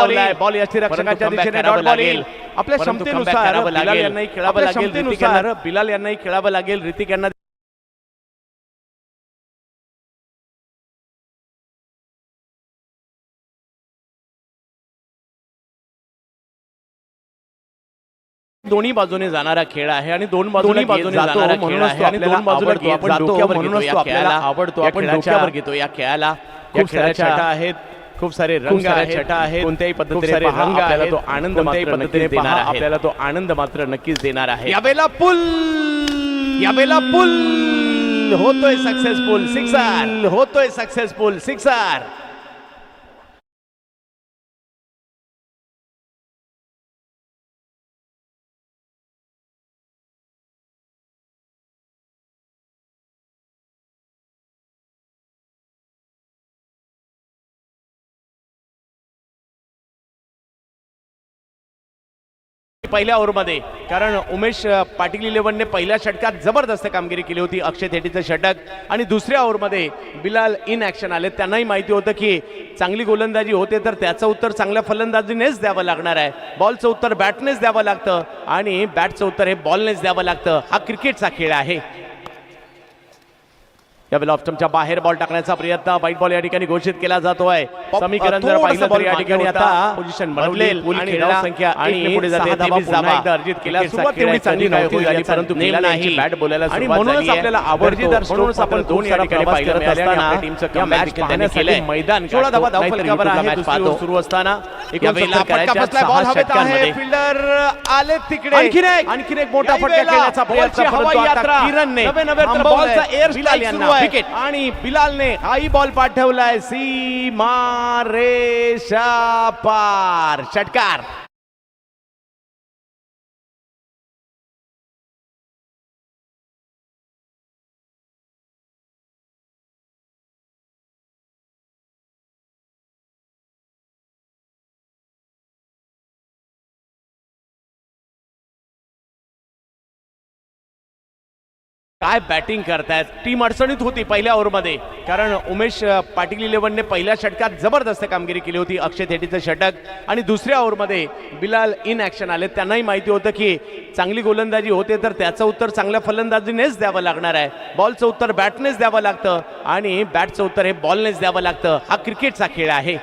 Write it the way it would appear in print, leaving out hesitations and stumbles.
बनवलाय. बॉल यष्टीरक्षकाच्या दिशेने dot ball येईल. आपल्या क्षमतेनुसार बिलाल यांनाही खेळावं लागेल. बिलाल यांनाही खेळावं लागेल. ऋतिक यांना दोन्ही बाजूने जाणारा खेळ आहे आणि दोन्ही बाजूने जाणारा खेळ आहे आणि दोन बाजूला आपण डोक्यावर घेतो. आपल्याला आवडतो, आपण डोक्यावर घेतो या खेळाला. खूप साऱ्या छटा आहेत, खूप सारे रंग आहेत. कोणत्याही पद्धतीने रंग आपल्याला तो आनंद मात्र नक्कीच देणार आहे. आपल्याला तो आनंद मात्र नक्कीच देणार आहे. यावेळेला पुल होतोय सक्सेसफुल सिक्सर. होतोय सक्सेसफुल सिक्सर. पहिल्या ओव्हरमध्ये, कारण उमेश पाटील 11ने पहिल्या षटकात जबरदस्त कामगिरी केली होती. अक्षय थेटीचं षटक. आणि दुसऱ्या ओव्हरमध्ये बिलाल इन ॲक्शन आले. त्यांनाही माहिती होतं की चांगली गोलंदाजी होते तर त्याचं उत्तर चांगल्या फलंदाजीनेच द्यावं लागणार आहे. बॉलचं उत्तर बॅटनेच द्यावं लागतं आणि बॅटचं उत्तर हे बॉलनेच द्यावं लागतं. हा क्रिकेटचा खेळ आहे. यावेळेला ऑप्टमच्या बाहेर बॉल टाकण्याचा प्रयत्न. व्हाईट बॉल या ठिकाणी घोषित केला जातोय. समीकरण जर पाहिलं तर या ठिकाणी आता पोझिशन बदलेल आणि धाव संख्या आणि पुढे जाते. एकदा अर्जित केला. सुरुवात तेवढी चांगली नव्हती झाली, परंतु केला नाही. बॅट बोलायला आणि म्हणूनच आपल्याला आवडतो. म्हणूनच आपण दोन या ठिकाणी पाहिलं करत असताना टीमचं कमबॅक त्यांनी केलंय. मैदान 16 धावा धावफलकावर आहे. दुसरी ओव्हर सुरू असताना यावेळेला फटका बसलाय. बॉल हवेत आहे. फिल्डर आले तिकडे. आणखीन एक मोठा फटका खेळण्याचा प्रयत्न, परंतु आता किरणने बॉलचा एअर स्ट्राईक यांना विकेट. आणि बिलालने हाई बॉल पाठवलाय सीमा रेषा पार. षटकार. काय बॅटिंग करतायत. टीम अडचणीत होती पहिल्या ओव्हरमध्ये, कारण उमेश पाटील 11ने पहिल्या षटकात जबरदस्त कामगिरी केली होती. अक्षय थेटीचं षटक. आणि दुसऱ्या ओव्हरमध्ये बिलाल इन ॲक्शन आले. त्यांनाही माहिती होतं की चांगली गोलंदाजी होते तर त्याचं उत्तर चांगल्या फलंदाजीनेच द्यावं लागणार आहे. बॉलचं उत्तर बॅटनेच द्यावं लागतं आणि बॅटचं उत्तर हे बॉलनेच द्यावं लागतं. हा क्रिकेटचा खेळ आहे.